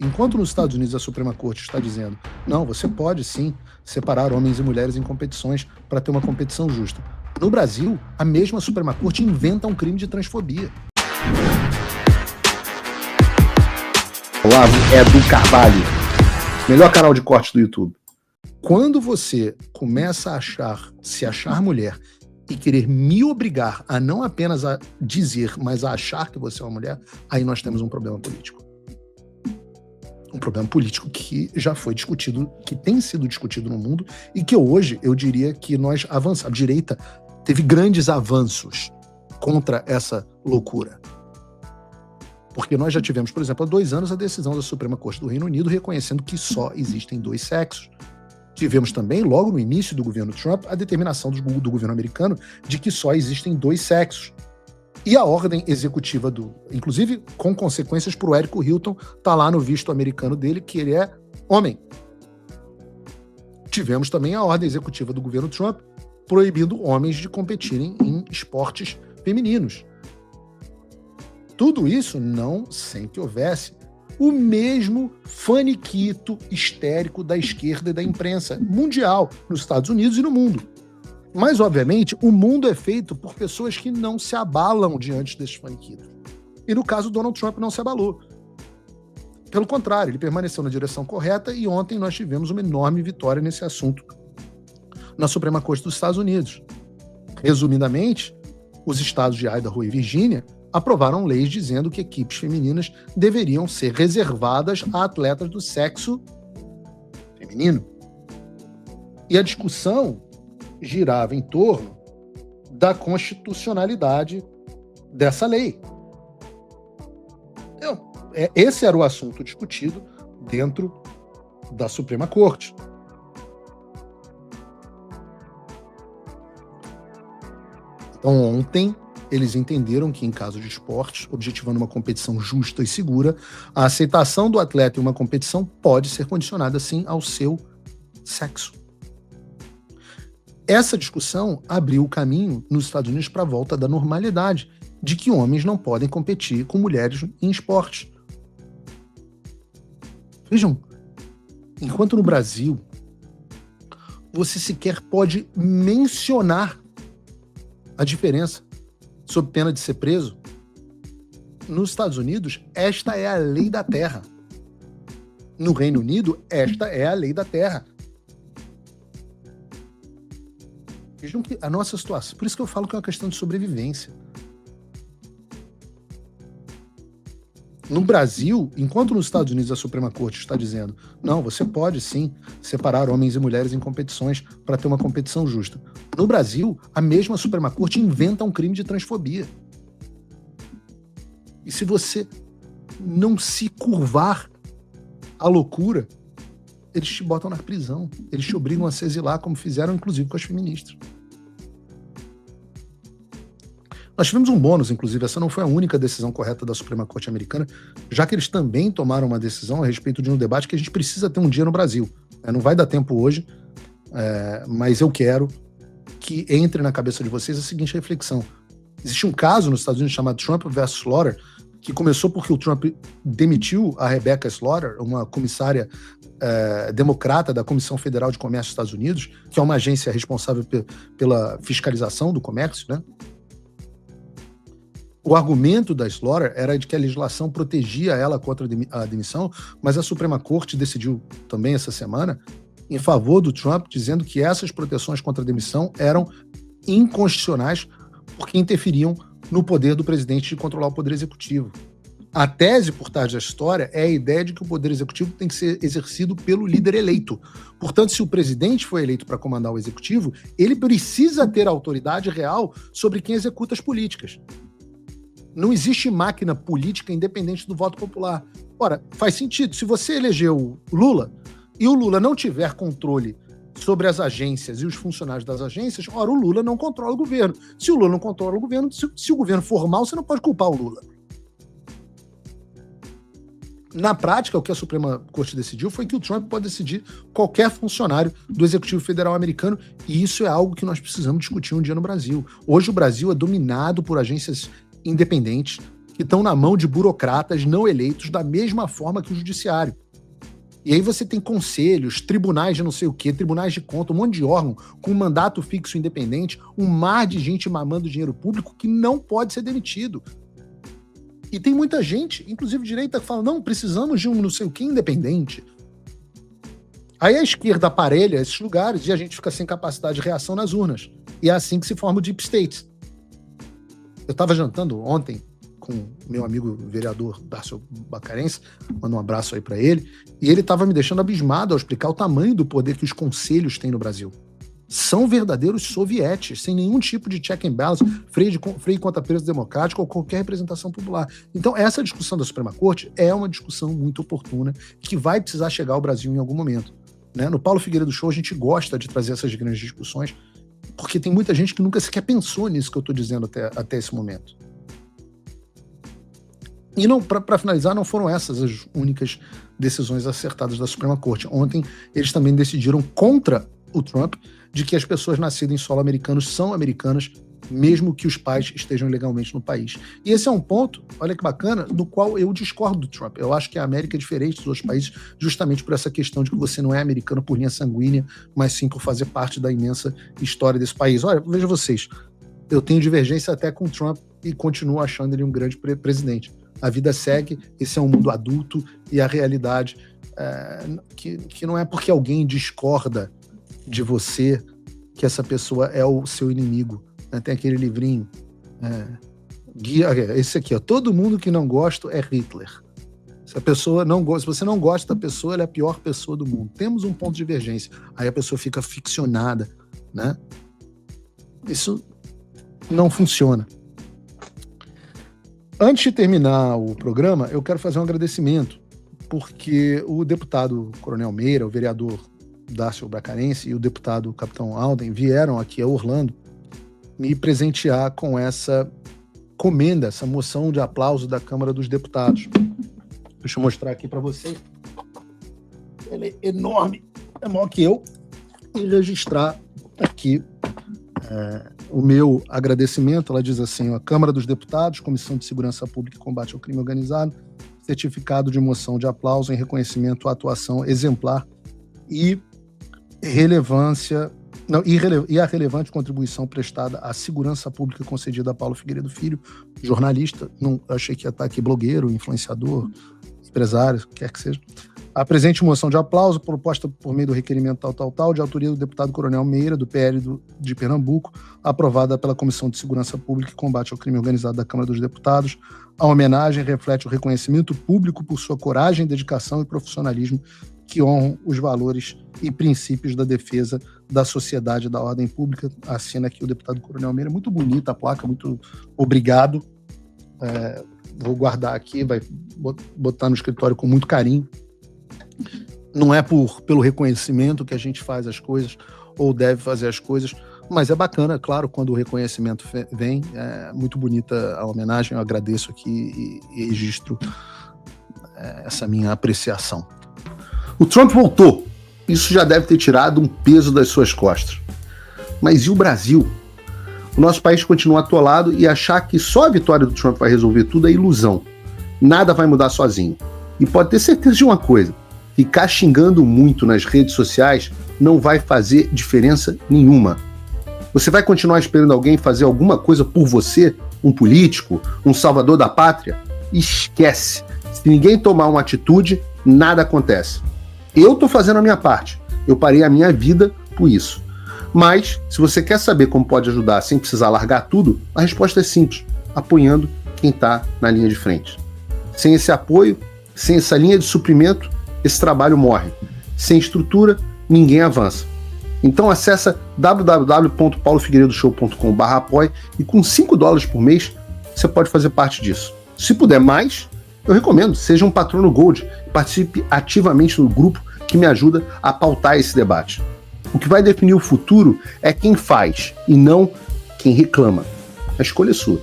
enquanto nos Estados Unidos a Suprema Corte está dizendo, não, você pode sim separar homens e mulheres em competições para ter uma competição justa. No Brasil, a mesma Suprema Corte inventa um crime de transfobia. Olá, Edu Carvalho, melhor canal de corte do YouTube. Quando você começa a se achar mulher e querer me obrigar a não apenas a dizer, mas a achar que você é uma mulher, aí nós temos um problema político. Um problema político que já foi discutido, que tem sido discutido no mundo e que hoje eu diria que nós avançamos. A direita teve grandes avanços contra essa loucura. Porque nós já tivemos, por exemplo, há 2 anos a decisão da Suprema Corte do Reino Unido reconhecendo que só existem 2 sexos. Tivemos também, logo no início do governo Trump, a determinação do governo americano de que só existem 2 sexos. E a ordem executiva inclusive com consequências para o Érico Hilton, está lá no visto americano dele, que ele é homem. Tivemos também a ordem executiva do governo Trump proibindo homens de competirem em esportes femininos. Tudo isso não sem que houvesse o mesmo faniquito histérico da esquerda e da imprensa mundial, nos Estados Unidos e no mundo. Mas, obviamente, o mundo é feito por pessoas que não se abalam diante desses faniquitos. E no caso, Donald Trump não se abalou. Pelo contrário, ele permaneceu na direção correta e ontem nós tivemos uma enorme vitória nesse assunto na Suprema Corte dos Estados Unidos. Resumidamente, os estados de Idaho e Virgínia aprovaram leis dizendo que equipes femininas deveriam ser reservadas a atletas do sexo feminino. E a discussão girava em torno da constitucionalidade dessa lei. Então, esse era o assunto discutido dentro da Suprema Corte. Então, ontem, eles entenderam que, em caso de esportes, objetivando uma competição justa e segura, a aceitação do atleta em uma competição pode ser condicionada, sim, ao seu sexo. Essa discussão abriu o caminho nos Estados Unidos para a volta da normalidade, de que homens não podem competir com mulheres em esportes. Vejam, enquanto no Brasil, você sequer pode mencionar a diferença sob pena de ser preso, nos Estados Unidos, esta é a lei da terra. No Reino Unido, esta é a lei da terra. Vejam que a nossa situação, por isso que eu falo que é uma questão de sobrevivência. No Brasil, enquanto nos Estados Unidos a Suprema Corte está dizendo, não, você pode sim separar homens e mulheres em competições para ter uma competição justa. No Brasil, a mesma Suprema Corte inventa um crime de transfobia. E se você não se curvar à loucura, eles te botam na prisão. Eles te obrigam a se exilar, como fizeram inclusive com as feministas. Nós tivemos um bônus, inclusive, essa não foi a única decisão correta da Suprema Corte americana, já que eles também tomaram uma decisão a respeito de um debate que a gente precisa ter um dia no Brasil. Não vai dar tempo hoje, mas eu quero que entre na cabeça de vocês a seguinte reflexão. Existe um caso nos Estados Unidos chamado Trump versus Slaughter, que começou porque o Trump demitiu a Rebecca Slaughter, uma comissária democrata da Comissão Federal de Comércio dos Estados Unidos, que é uma agência responsável pela fiscalização do comércio, né? O argumento da Slaughter era de que a legislação protegia ela contra a demissão, mas a Suprema Corte decidiu também essa semana em favor do Trump, dizendo que essas proteções contra a demissão eram inconstitucionais porque interferiam no poder do presidente de controlar o poder executivo. A tese por trás da história é a ideia de que o poder executivo tem que ser exercido pelo líder eleito. Portanto, se o presidente foi eleito para comandar o executivo, ele precisa ter autoridade real sobre quem executa as políticas. Não existe máquina política independente do voto popular. Ora, faz sentido. Se você elegeu o Lula e o Lula não tiver controle sobre as agências e os funcionários das agências, ora, o Lula não controla o governo. Se o Lula não controla o governo, se o governo for mal, você não pode culpar o Lula. Na prática, o que a Suprema Corte decidiu foi que o Trump pode decidir qualquer funcionário do Executivo Federal americano, e isso é algo que nós precisamos discutir um dia no Brasil. Hoje o Brasil é dominado por agências independentes, que estão na mão de burocratas não eleitos da mesma forma que o judiciário. E aí você tem conselhos, tribunais de não sei o quê, tribunais de conta, um monte de órgão com um mandato fixo independente, um mar de gente mamando dinheiro público que não pode ser demitido. E tem muita gente, inclusive direita, que fala, não, precisamos de um não sei o quê independente. Aí a esquerda aparelha esses lugares e a gente fica sem capacidade de reação nas urnas. E é assim que se forma o Deep State. Eu estava jantando ontem com meu amigo vereador Darcio Bacarense, manda um abraço aí para ele, e ele estava me deixando abismado ao explicar o tamanho do poder que os conselhos têm no Brasil. São verdadeiros sovietes, sem nenhum tipo de check and balance, freio contra preso democrático ou qualquer representação popular. Então essa discussão da Suprema Corte é uma discussão muito oportuna que vai precisar chegar ao Brasil em algum momento. Né? No Paulo Figueiredo Show a gente gosta de trazer essas grandes discussões, porque tem muita gente que nunca sequer pensou nisso que eu estou dizendo até esse momento. E para finalizar, não foram essas as únicas decisões acertadas da Suprema Corte. Ontem, eles também decidiram contra o Trump de que as pessoas nascidas em solo americano são americanas, mesmo que os pais estejam legalmente no país. E esse é um ponto, olha que bacana, do qual eu discordo do Trump. Eu acho que a América é diferente dos outros países justamente por essa questão de que você não é americano por linha sanguínea, mas sim por fazer parte da imensa história desse país. Olha, veja vocês, eu tenho divergência até com o Trump e continuo achando ele um grande presidente. A vida segue, esse é um mundo adulto e a realidade que não é porque alguém discorda de você que essa pessoa é o seu inimigo. Tem aquele livrinho, esse aqui, ó, todo mundo que não gosta é Hitler. Se você não gosta da pessoa, ela é a pior pessoa do mundo. Temos um ponto de divergência. Aí a pessoa fica ficcionada, né? Isso não funciona. Antes de terminar o programa, eu quero fazer um agradecimento, porque o deputado Coronel Meira, o vereador Darcio Bacarense e o deputado Capitão Alden vieram aqui a Orlando me presentear com essa comenda, essa moção de aplauso da Câmara dos Deputados. Deixa eu mostrar aqui para vocês. Ele é enorme, é maior que eu, e registrar aqui o meu agradecimento. Ela diz assim, a Câmara dos Deputados, Comissão de Segurança Pública e Combate ao Crime Organizado, certificado de moção de aplauso em reconhecimento à atuação exemplar e a relevante contribuição prestada à segurança pública concedida a Paulo Figueiredo Filho, jornalista, não achei que ia estar aqui, blogueiro, influenciador, empresário, quer que seja. A presente moção de aplauso, proposta por meio do requerimento tal, de autoria do deputado Coronel Meira, do PL de Pernambuco, aprovada pela Comissão de Segurança Pública e Combate ao Crime Organizado da Câmara dos Deputados. A homenagem reflete o reconhecimento público por sua coragem, dedicação e profissionalismo que honram os valores e princípios da defesa da sociedade e da ordem pública. Assina aqui o deputado Coronel Meira. Muito bonita a placa, muito obrigado. Vou guardar aqui, vai botar no escritório com muito carinho. Não é pelo reconhecimento que a gente faz as coisas ou deve fazer as coisas, mas é bacana, claro, quando o reconhecimento vem. É muito bonita a homenagem, eu agradeço aqui e registro essa minha apreciação. O Trump voltou. Isso já deve ter tirado um peso das suas costas. Mas e o Brasil? O nosso país continua atolado e achar que só a vitória do Trump vai resolver tudo é ilusão. Nada vai mudar sozinho. E pode ter certeza de uma coisa: ficar xingando muito nas redes sociais não vai fazer diferença nenhuma. Você vai continuar esperando alguém fazer alguma coisa por você? Um político? Um salvador da pátria? Esquece. Se ninguém tomar uma atitude, nada acontece. Eu estou fazendo a minha parte. Eu parei a minha vida por isso. Mas, se você quer saber como pode ajudar sem precisar largar tudo, a resposta é simples: apoiando quem está na linha de frente. Sem esse apoio, sem essa linha de suprimento, esse trabalho morre. Sem estrutura, ninguém avança. Então acessa www.paulofigueiredoshow.com/apoie e com $5 por mês você pode fazer parte disso. Se puder mais, eu recomendo, seja um patrono Gold e participe ativamente no grupo que me ajuda a pautar esse debate. O que vai definir o futuro é quem faz e não quem reclama. A escolha é sua.